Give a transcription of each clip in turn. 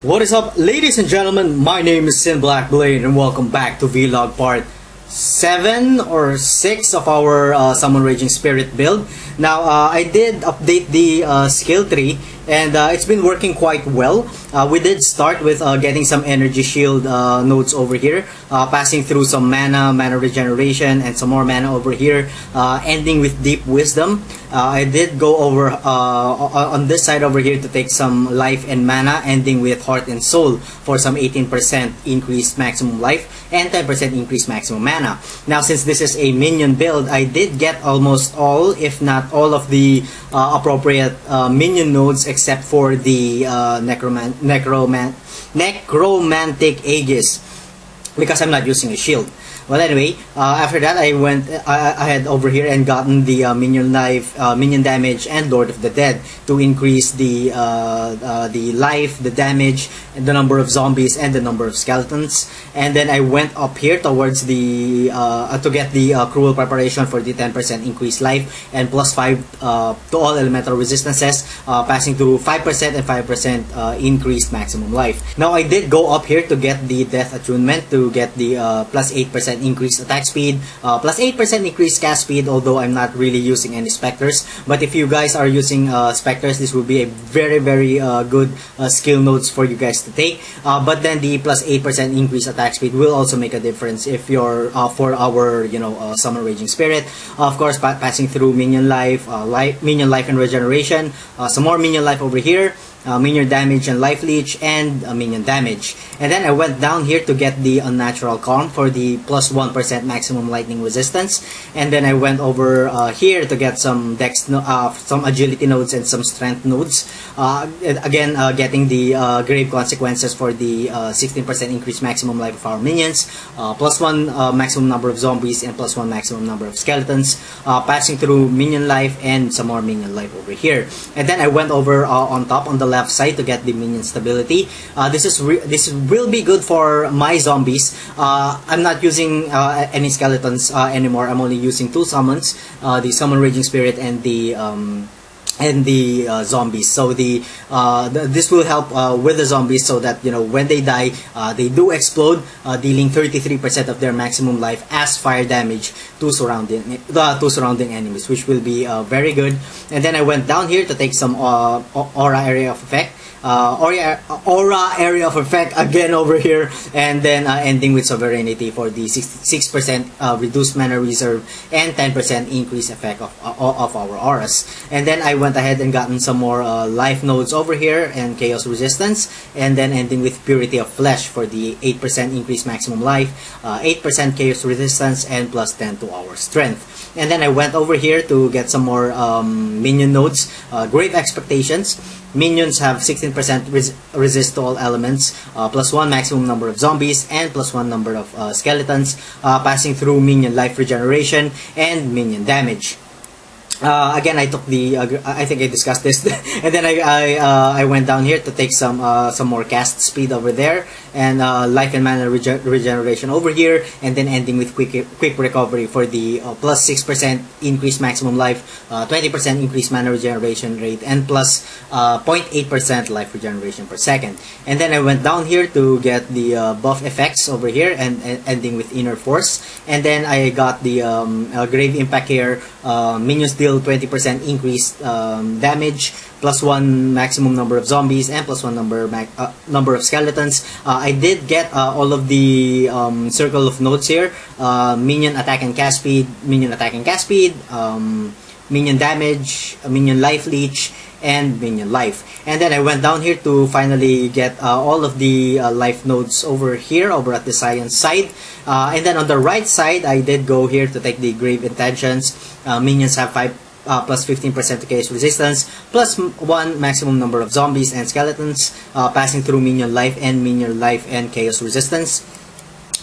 What is up, ladies and gentlemen? My name is Blackblade and welcome back to Vlog part 7 or 6 of our Summon Raging Spirit build. Now, I did update the skill tree and it's been working quite well. We did start with getting some energy shield nodes over here, passing through some mana regeneration, and some more mana over here, ending with deep wisdom. I did go over on this side over here to take some life and mana, ending with heart and soul for some 18% increased maximum life and 10% increased maximum mana. Now, since this is a minion build, I did get almost all, if not all, of the appropriate minion nodes except for the Necromantic Aegis, because I'm not using a shield. Well, anyway, after that, I went ahead over here and gotten the minion life, minion damage, and Lord of the Dead to increase the life, the damage, and the number of zombies and the number of skeletons. And then I went up here towards the to get the cruel preparation for the 10% increased life and +5 to all elemental resistances, passing through 5% and 5% increased maximum life. Now, I did go up here to get the death attunement to get the +8% increased attack speed, +8% increased cast speed, although I'm not really using any specters. But if you guys are using specters, this will be a very good skill nodes for you guys to take. But then the +8% increased attack speed will also make a difference if you're for our Summon Raging Spirit. Of course, passing through minion life, minion life and regeneration, some more minion life over here, minion damage and life leech, and minion damage. And then I went down here to get the unnatural calm for the +1% maximum lightning resistance. And then I went over here to get some some agility nodes and some strength nodes. Again, getting the grave consequences for the 16% increased maximum life of our minions, +1 maximum number of zombies, and +1 maximum number of skeletons. Passing through minion life and some more minion life over here. And then I went over on top on the left side to get the minion stability. This will be good for my zombies. I'm not using any skeletons anymore. I'm only using 2 summons, the Summon Raging Spirit and the zombies. So this will help with the zombies, so that when they die, they do explode, dealing 33% of their maximum life as fire damage to surrounding enemies, which will be very good. And then I went down here to take some aura area of effect. Aura area of effect again over here, and then ending with sovereignty for the 6% reduced mana reserve and 10% increased effect of our auras. And then I went ahead and gotten some more life nodes over here and chaos resistance, and then ending with purity of flesh for the 8% increased maximum life, 8% chaos resistance, and +10 to our strength. And then I went over here to get some more minion nodes, grave expectations. Minions have 16% resist to all elements, +1 maximum number of zombies, and +1 number of skeletons, passing through minion life regeneration and minion damage. Again, I took the I think I discussed this and then I went down here to take some more cast speed over there, and life and mana regeneration over here, and then ending with quick recovery for the +6% increased maximum life, 20% increased mana regeneration rate, and +0.8% life regeneration per second. And then I went down here to get the buff effects over here, and ending with inner force. And then I got the grave impact here. Minions deal 20% increased damage, +1 maximum number of zombies, and +1 number of skeletons. I did get all of the circle of nodes here: minion attack and cast speed, minion attack and cast speed, minion damage, minion life leech, and minion life. And then I went down here to finally get all of the life nodes over here, over at the science side. And then on the right side, I did go here to take the grave intentions. Minions have +15% to chaos resistance, +1 maximum number of zombies and skeletons, passing through minion life and chaos resistance.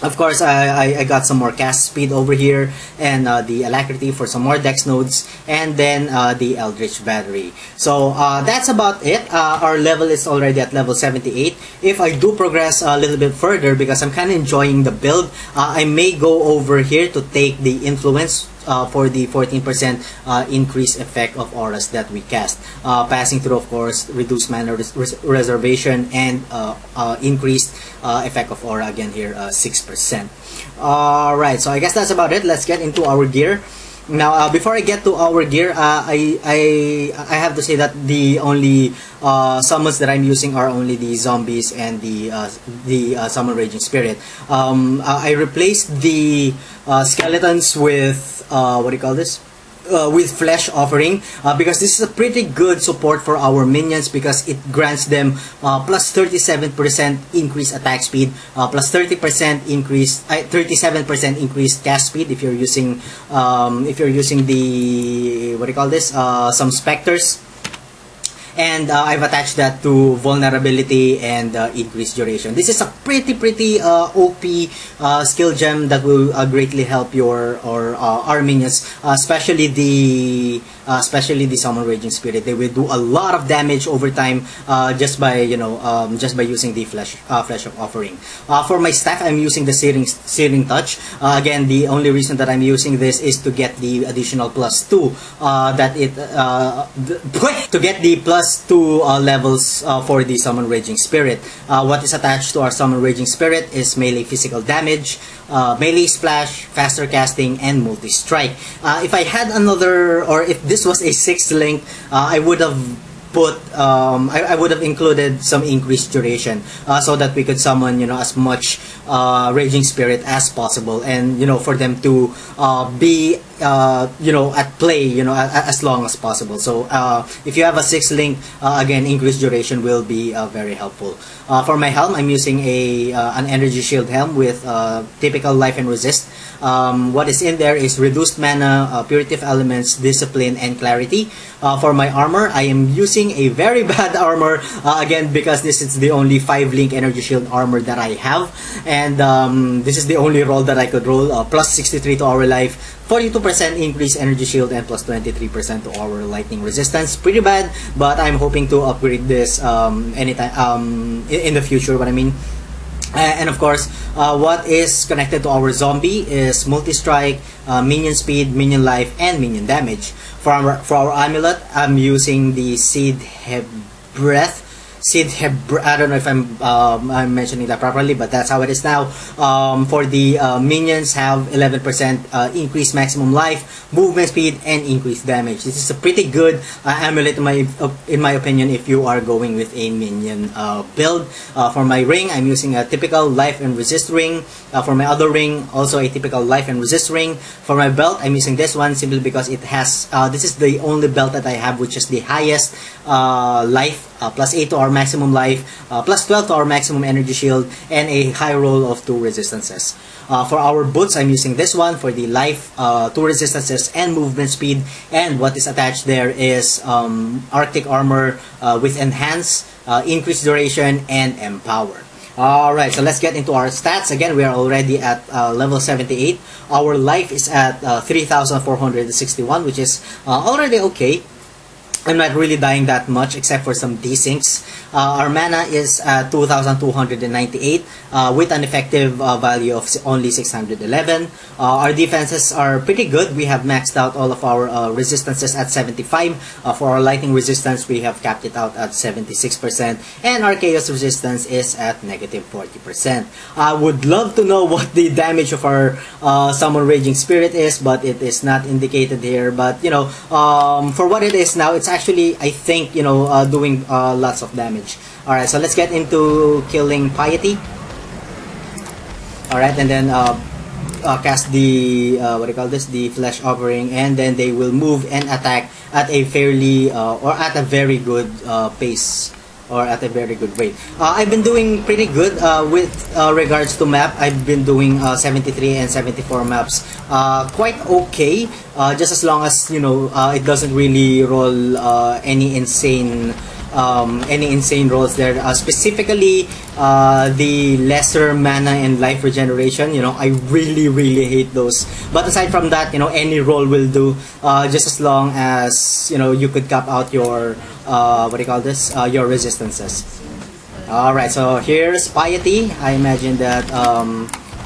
Of course, I got some more cast speed over here, and the alacrity for some more dex nodes, and then the Eldritch Battery. So that's about it. Our level is already at level 78. If I do progress a little bit further, because I'm kind of enjoying the build, I may go over here to take the influence for the 14% increased effect of auras that we cast. Passing through, of course, reduced mana reservation and increased effect of aura again here, 6%. Alright, so I guess that's about it. Let's get into our gear. Now, before I get to our gear, I have to say that the only summons that I'm using are only the zombies and the summon raging spirit. I replaced the skeletons with what do you call this? With flesh offering, because this is a pretty good support for our minions, because it grants them plus 37% increased attack speed, plus 30% increased 37% increased cast speed if you're using the what do you call this, some specters. And I've attached that to vulnerability and increased duration. This is a pretty OP skill gem that will greatly help your our minions, especially the summon raging spirit. They will do a lot of damage over time just by using the flesh of offering. For my staff, I'm using the searing touch. Again, the only reason that I'm using this is to get the additional +2 to get the +2 levels for the summon raging spirit. What is attached to our summon raging spirit is melee physical damage, melee splash, faster casting, and multi-strike. If I had another, or if this was a 6th link, I would have put I would have included some increased duration, so that we could summon as much raging spirit as possible, and for them to be at play as long as possible. So if you have a 6th link, again, increased duration will be very helpful. For my helm, I'm using an energy shield helm with typical life and resist. What is in there is reduced mana, purity of elements, discipline, and clarity. For my armor, I am using a very bad armor, again, because this is the only 5-link energy shield armor that I have, and this is the only roll that I could roll. Plus 63 to our life, 42% increased energy shield, and plus 23% to our lightning resistance. Pretty bad, but I'm hoping to upgrade this anytime in the future. What I mean. And of course, what is connected to our zombie is multi-strike, minion speed, minion life, and minion damage. For our amulet, I'm using the I don't know if I'm mentioning that properly, but that's how it is now. For the minions, have 11% increased maximum life, movement speed, and increased damage. This is a pretty good amulet in my opinion if you are going with a minion build. For my ring, I'm using a typical life and resist ring. For my other ring, also a typical life and resist ring. For my belt, I'm using this one simply because it has this is the only belt that I have which is the highest life, plus 8 to our maximum life, plus 12 to our maximum energy shield, and a high roll of 2 resistances. For our boots, I'm using this one for the life, 2 resistances, and movement speed. And what is attached there is Arctic armor with enhance, increased duration, and empower. Alright, so let's get into our stats. Again, we are already at level 78. Our life is at 3,461, which is already okay. I'm not really dying that much except for some desyncs. Our mana is 2,298 with an effective value of only 611. Our defenses are pretty good. We have maxed out all of our resistances at 75. For our lightning resistance, we have capped it out at 76%. And our chaos resistance is at negative 40%. I would love to know what the damage of our summon raging spirit is, but it is not indicated here. But for what it is now, it's actually, I think, doing lots of damage. Alright, so let's get into killing Piety. Alright, and then cast the the flesh offering, and then they will move and attack at a fairly or at a very good pace, or at a very good rate. I've been doing pretty good with regards to map. I've been doing 73 and 74 maps quite okay, just as long as it doesn't really roll any insane rolls there. Specifically the lesser mana and life regeneration, I really hate those. But aside from that, any roll will do, just as long as you could cap out your your resistances. Alright, so here's Piety. I imagine that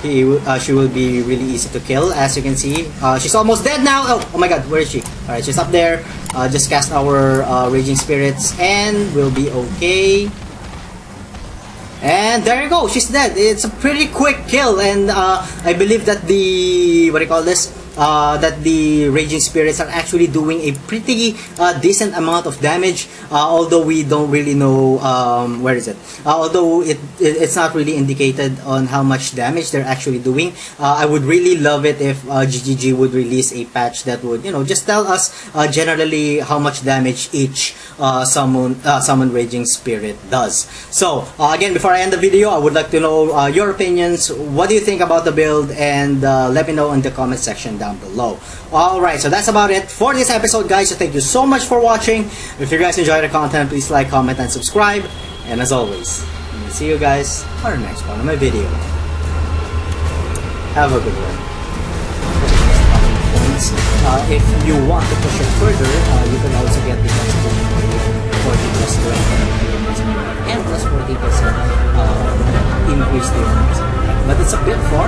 she will be really easy to kill. As you can see, she's almost dead now. Oh my god, where is she? Alright, she's up there. Just cast our Raging Spirits and we'll be okay. And there you go, she's dead. It's a pretty quick kill, and I believe that the, what do you call this? That the Raging Spirits are actually doing a pretty decent amount of damage, although we don't really know where is it. Although it's not really indicated on how much damage they're actually doing. I would really love it if GGG would release a patch that would, you know, just tell us generally how much damage each summon Raging Spirit does. So again, before I end the video, I would like to know your opinions. What do you think about the build? And let me know in the comment section down below. Alright, so that's about it for this episode, guys. So thank you so much for watching. If you guys enjoy the content, please like, comment, and subscribe. And as always, I'll see you guys on the next one of my video. Have a good one. If you want to push it further, you can also get the plus 40 plus 20 and plus 40% increase the, but it's a bit far.